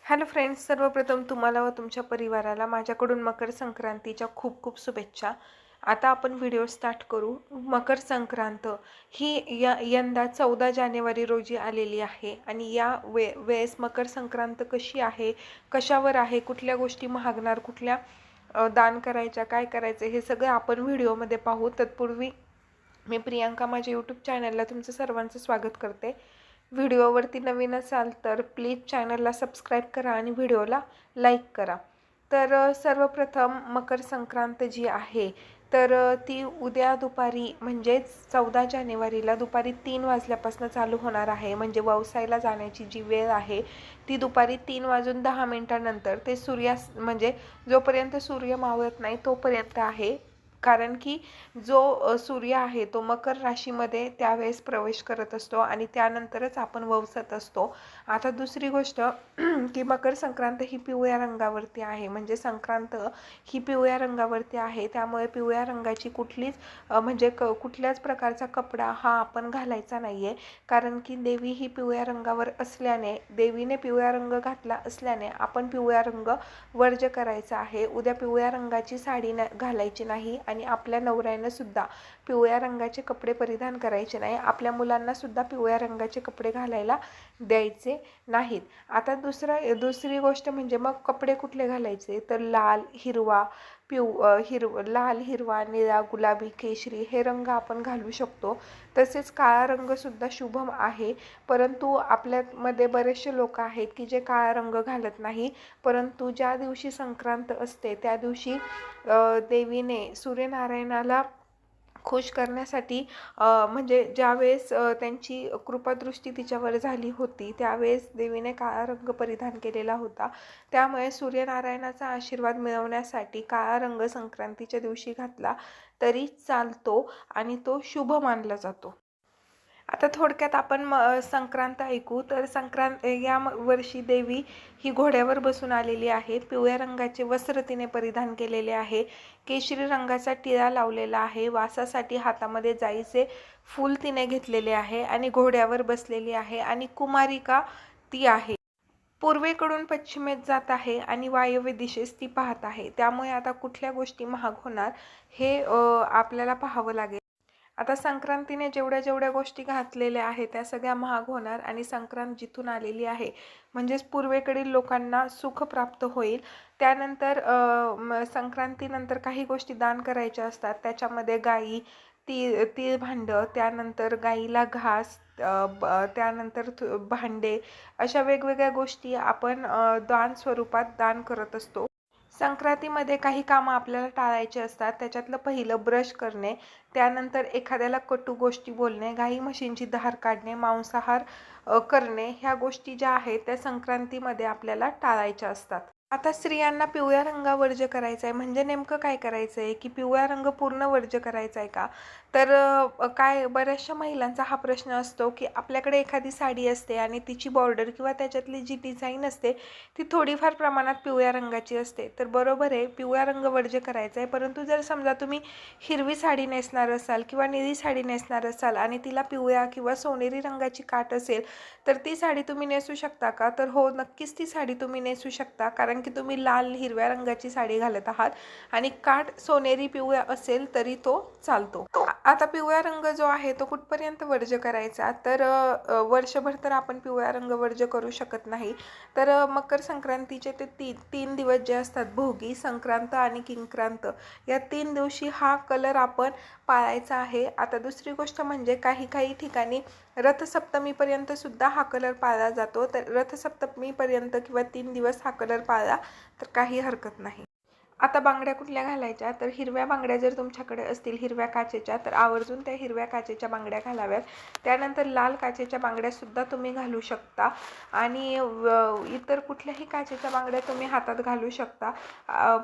Hello friends, सर्वप्रथम तुम्हाला व तुमच्या परिवाराला माझ्याकडून मकर संक्रांतीच्या खूप खूप शुभेच्छा. आता आपण व्हिडिओ स्टार्ट करू. मकर संक्रांत ही यंदा 14 जानेवारी रोजी आलेली आहे आणि या वेळेस मकर संक्रांत कशी आहे, कशावर आहे, कुठल्या गोष्टी महागणार, कुठल्या दान करायच्या, काय करायचं, हे सगळं आपण व्हिडिओमध्ये पाहू. तत्पूर्वी मी प्रियांका माझ्या यूट्यूब चॅनलला तुमचं सर्वांचं स्वागत करते. व्हिडिओवरती नवीन असाल तर प्लीज चॅनलला सबस्क्राईब करा आणि व्हिडिओला लाईक करा. तर सर्वप्रथम मकर संक्रांत जी आहे तर ती उद्या दुपारी म्हणजेच 14 जानेवारीला दुपारी 3 वाजल्यापासून चालू होणार आहे. म्हणजे व्यवसायाला जाण्याची जी वेळ आहे ती दुपारी 3:10 ते म्हणजे जोपर्यंत सूर्य मावळत नाही तोपर्यंत आहे. कारण की जो सूर्य आहे तो मकर राशीमध्ये त्यावेळेस प्रवेश करत असतो आणि त्यानंतरच आपण ववसत असतो. आता दुसरी गोष्ट की मकर संक्रांत ही पिवळ्या रंगावरती आहे. म्हणजे संक्रांत ही पिवळ्या रंगावरती आहे, त्यामुळे पिवळ्या रंगाची कुठल्याच प्रकारचा कपडा हा आपण घालायचा नाहीये. कारण की देवी ही पिवळ्या रंगावर असल्याने, देवीने पिवळा रंग घातला असल्याने आपण पिवळा रंग वर्ज्य करायचा आहे. उद्या पिवळ्या रंगाची साडी घालायची नाही आणि आपल्या नवऱ्यानं सुद्धा पिवळ्या रंगाचे कपडे परिधान करायचे नाही. आपल्या मुलांना सुद्धा पिवळ्या रंगाचे कपडे घालायला द्यायचे नाहीत. आता दुसरी गोष्ट म्हणजे मग कपडे कुठले घालायचे तर लाल, हिरवा, लाल, हिरवा, निळा, गुलाबी, केशरी हे रंग आपण घालू शकतो. तसेच काळा रंग सुद्धा शुभम आहे. परंतु आपल्यामध्ये बरेचसे लोक आहेत की जे काळा रंग घालत नाही. परंतु ज्या दिवशी संक्रांत असते त्या दिवशी देवीने सूर्यनारायणाला खुश करण्यासाठी म्हणजे ज्यावेळेस त्यांची कृपादृष्टी तिच्यावर झाली होती त्यावेळेस देवीने काळा रंग परिधान केलेला होता. त्यामुळे सूर्यनारायणाचा आशीर्वाद मिळवण्यासाठी काळा रंग संक्रांतीच्या दिवशी घातला तरी चालतो आणि तो शुभ मानला जातो. आता थोडक्यात आपण संक्रांत ऐकू. तर या वर्षी देवी ही घोड्यावर बसून आलेली आहे. पिवळ्या रंगाचे वस्त्र तिने परिधान केलेले आहे. केशरी रंगाचा टिळा लावलेला आहे. वासासाठी हातामध्ये जाईचे फूल तिने घेतलेले आहे आणि घोड्यावर बसलेली आहे आणि कुमारिका ती आहे. पूर्वेकडून पश्चिमेत जात आहे आणि वायव्य दिशेस ती पाहत आहे. त्यामुळे आता कुठल्या गोष्टी महाग होणार हे आपल्याला पाहावं लागेल. आता संक्रांतीने जेवढ्या गोष्टी घातलेल्या आहेत त्या सगळ्या महाग होणार आणि संक्रांत जिथून आलेली आहे म्हणजेच पूर्वेकडील लोकांना सुख प्राप्त होईल. त्यानंतर संक्रांतीनंतर काही गोष्टी दान करायच्या असतात. त्याच्यामध्ये गाई, तीळ भांडं, त्यानंतर गाईला घास, त्यानंतर भांडे, अशा वेगवेगळ्या गोष्टी आपण दान स्वरूपात दान करत असतो. संक्रांतीमध्ये काही कामं आपल्याला टाळायची असतात. त्याच्यातलं पहिलं ब्रश करणे, त्यानंतर एखाद्याला कटू गोष्टी बोलणे, गाई म्हशींची धार काढणे, मांसाहार करणे, ह्या गोष्टी ज्या आहेत त्या संक्रांतीमध्ये आपल्याला टाळायच्या असतात. आता स्त्रियांना पिवळ्या रंग वर्ज्य करायचा आहे. म्हणजे नेमकं काय करायचं आहे की पिवळा रंग पूर्ण वर्ज्य करायचा आहे का? तर काय बऱ्याचशा महिलांचा हा प्रश्न असतो की आपल्याकडे एखादी साडी असते आणि तिची बॉर्डर किंवा त्याच्यातली जी डिझाईन असते ती थोडीफार प्रमाणात पिवळ्या रंगाची असते. तर बरोबर आहे, पिवळा रंग वर्ज्य करायचा आहे. परंतु जर समजा तुम्ही हिरवी साडी नेसणार असाल किंवा निळी साडी नेसणार असाल आणि तिला पिवळ्या किंवा सोनेरी रंगाची काठ असेल तर ती साडी तुम्ही नेसू शकता का? तर हो, नक्कीच ती साडी तुम्ही नेसू शकता. कारण की तुम्ही लाल हिरव्या रंगाची साडी घालत आहात आणि काठ सोनेरी पिवळ्या असेल तरी तो चालतो. आता पिवळा रंग जो आहे तो कुठपर्यंत वर्ज्य करायचा तर वर्षभर तर आपण पिवळा रंग वर्ज्य करू शकत नाही. तर मकर संक्रांतीचे ते तीन दिवस जे असतात, भोगी, संक्रांत आणि किंक्रांत, या 3 दिवशी हा कलर आपण पाळायचा आहे. आता दुसरी गोष्ट म्हणजे काही ठिकाणी रथसप्तमीपर्यंत सुद्धा हा कलर पाळला जातो. तर रथसप्तमीपर्यंत किंवा 3 दिवस हा कलर पाळला तर काही हरकत नाही. आता बांगड्या कुठल्या घालायच्या तर हिरव्या बांगड्या जर तुमच्याकडे असतील हिरव्या काचेच्या तर आवर्जून त्या हिरव्या काचेच्या बांगड्या घालाव्यात. त्यानंतर लाल काचेच्या बांगड्या सुद्धा तुम्ही घालू शकता आणि इतर कुठल्याही काचेच्या बांगड्या तुम्ही हातात घालू शकता.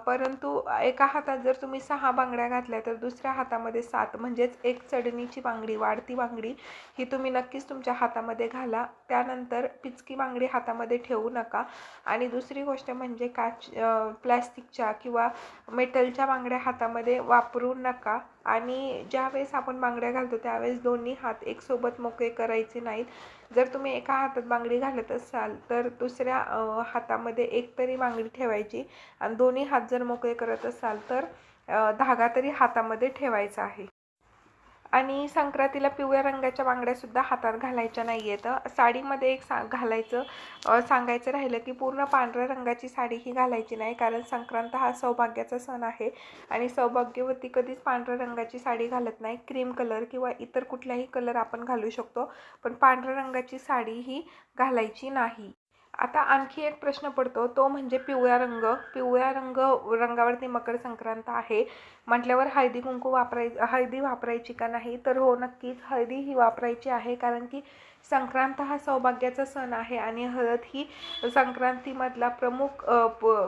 परंतु एका हातात जर तुम्ही 6 बांगड्या घातल्या तर दुसऱ्या हातामध्ये 7 म्हणजेच एक चढणीची बांगडी, वाढती बांगडी ही तुम्ही नक्कीच तुमच्या हातामध्ये घाला. त्यानंतर पिचकी बांगडी हातामध्ये ठेवू नका. आणि दुसरी गोष्ट म्हणजे प्लॅस्टिकच्या किंवा किंवा मेटलच्या बांगड्या हातामध्ये वापरू नका. आणि ज्यावेळेस आपण बांगड्या घालतो त्यावेळेस दोन्ही हात एकसोबत मोकळे करायचे नाहीत. जर तुम्ही एका हातात बांगडी घालत असाल तर दुसऱ्या हातामध्ये एक तरी बांगडी ठेवायची आणि दोन्ही हात जर मोकळे करत असाल तर धागा तरी हातामध्ये ठेवायचा आहे. आणि संक्रांतीला पिवळ्या रंगाच्या बांगड्या सुद्धा हातात घालायच्या नाही आहेत. साडीमध्ये एक सांगायचं राहिलं की पूर्ण पांढऱ्या रंगाची साडी ही घालायची नाही, कारण संक्रांत हा सौभाग्याचा सण आहे आणि सौभाग्यवती कधीच पांढऱ्या रंगाची साडी घालत नाही. क्रीम कलर किंवा इतर कुठलाही कलर आपण घालू शकतो, पण पांढऱ्या रंगाची साडी ही घालायची नाही. आता आणखी एक प्रश्न पडतो, तो म्हणजे पिवळा रंग. रंगावरती मकर संक्रांत आहे म्हटल्यावर हळदी वापरायची का नाही? तर हो, नक्कीच हळदी ही वापरायची आहे, कारण की संक्रांत हा सौभाग्याचा सण आहे आणि हळद ही संक्रांतीमधला प्रमुख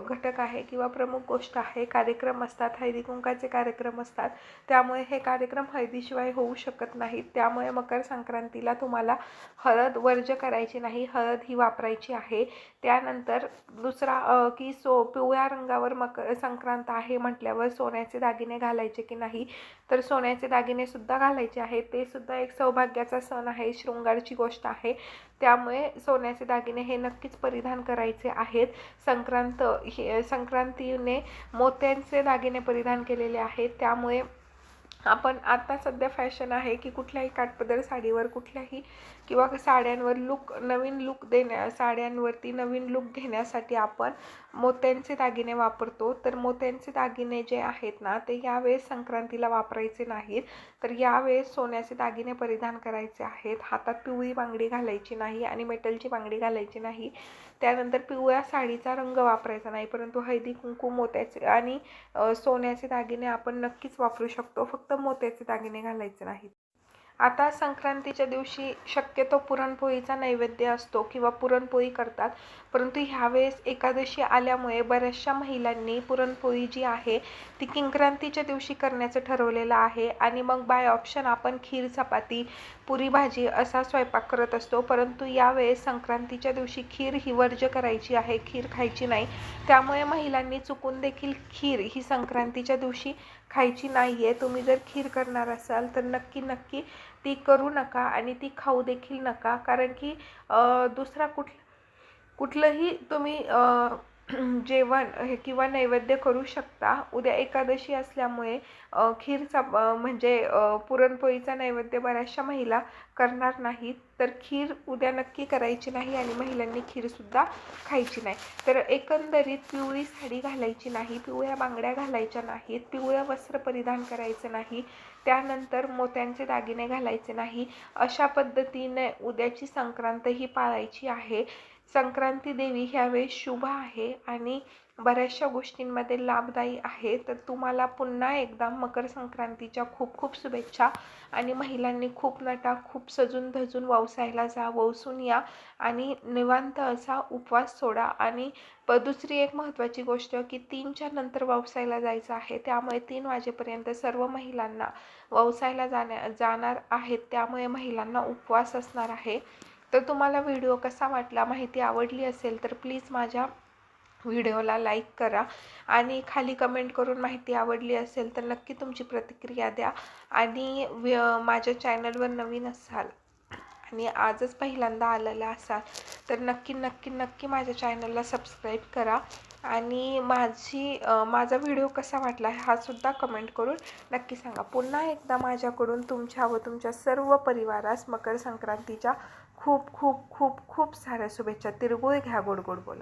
घटक आहे किंवा प्रमुख गोष्ट आहे. कार्यक्रम असतात, हळदी कुंकाचे कार्यक्रम असतात, त्यामुळे हे कार्यक्रम हळदीशिवाय होऊ शकत नाहीत. त्यामुळे मकर संक्रांतीला तुम्हाला हळद वर्ज्य करायची नाही, हळद ही वापरायची आहे. त्यानंतर दुसरा की पिवळ्या रंगावर मकर संक्रांत आहे म्हटल्यावर सोन्याचे दागिने घालायचे की नाही? तर सोन्याचे दागिने सुद्धा घालायचे आहेत. ते सुद्धा एक सौभाग्याचा सण आहे, शृंगारची गोष्ट आहे, त्यामुळे सोन्याचे दागिने हे नक्कीच परिधान करायचे आहेत. संक्रांतीने मोत्यांचे दागिने परिधान केलेले आहेत, त्यामुळे आपण आता सध्या फॅशन आहे की कुठल्याही काठपदर साडीवर किंवा साड्यांवर साड्यांवरती नवीन लुक घेण्यासाठी आपण मोत्यांचे दागिने वापरतो. तर मोत्यांचे दागिने जे आहेत ना, ते यावेळेस संक्रांतीला वापरायचे नाहीत, तर यावेळेस सोन्याचे दागिने परिधान करायचे आहेत. हातात पिवळी बांगडी घालायची नाही आणि मेटलची बांगडी घालायची नाही. त्यानंतर पिवळ्या साडीचा रंग वापरायचा नाही, परंतु हळदी कुंकू मोत्याचे आणि सोन्याचे दागिने आपण नक्कीच वापरू शकतो, फक्त मोत्याचे दागिने घालायचे नाहीत. आता संक्रांतीच्या दिवशी शक्यतो पुरणपोळीचा नैवेद्य असतो किंवा पुरणपोळी करतात, परंतु ह्यावेळेस एकादशी आल्यामुळे बऱ्याचशा महिलांनी पुरणपोळी जी आहे ती किंक्रांतीच्या दिवशी करण्याचं ठरवलेलं आहे आणि मग बाय ऑप्शन आपण खीर, चपाती, पुरी भाजी असा स्वयंपाक करत असतो. परंतु यावेळेस संक्रांतीच्या दिवशी खीर ही वर्ज्य करायची आहे, खीर खायची नाही. त्यामुळे महिलांनी चुकून देखील खीर ही संक्रांतीच्या दिवशी खायची नाही आहे. तुम्ही जर खीर करणार असाल तर नक्की ती करू नका आणि ती खाऊ देखील नका, कारण की दुसरा कुठलंही तुम्ही जेवण किंवा नैवेद्य करू शकता. उद्या एकादशी असल्यामुळे खीरचा म्हणजे पुरणपोळीचा नैवेद्य बऱ्याचशा महिला करणार नाहीत, तर खीर उद्या नक्की करायची नाही आणि महिलांनी खीरसुद्धा खायची नाही. तर एकंदरीत पिवळी साडी घालायची नाही, पिवळ्या बांगड्या घालायच्या नाहीत, पिवळं वस्त्र परिधान करायचं नाही, त्यानंतर मोत्यांचे दागिने घालायचे नाही. अशा पद्धतीने उद्याची संक्रांत ही पाळायची आहे. संक्रांती देवी ह्यावेळेस शुभ आहे आणि बऱ्याचशा गोष्टींमध्ये लाभदायी आहे. तर तुम्हाला पुन्हा एकदा मकर संक्रांतीच्या खूप खूप शुभेच्छा. आणि महिलांनी खूप नटा, खूप सजून धजून ववसायला ववसून या आणि निवांत असा उपवास सोडा. आणि दुसरी एक महत्त्वाची गोष्ट की 3च्या नंतर ववसायला जायचं आहे, त्यामुळे 3 वाजेपर्यंत सर्व महिलांना ववसायला जाणार आहेत, त्यामुळे महिलांना उपवास असणार आहे. तर तुम्हाला व्हिडिओ कसा वाटला, माहिती आवडली असेल तर प्लीज माझ्या व्हिडिओला लाईक करा आणि खाली कमेंट करून माहिती आवडली असेल तर नक्की तुमची प्रतिक्रिया द्या. आणि माझ्या चॅनलवर नवीन असाल आणि आजच पहिल्यांदा आलेला असाल तर नक्की माझ्या चॅनलला सबस्क्राईब करा आणि माझा व्हिडिओ कसा वाटला हा सुद्धा कमेंट करून नक्की सांगा. पुन्हा एकदा माझ्याकडून तुमच्या व तुमच्या सर्व परिवारास मकर संक्रांतीच्या खूप खूप खूप खूप साऱ्या शुभेच्छा. तिरगुळ घ्या, गोड गोड बोला.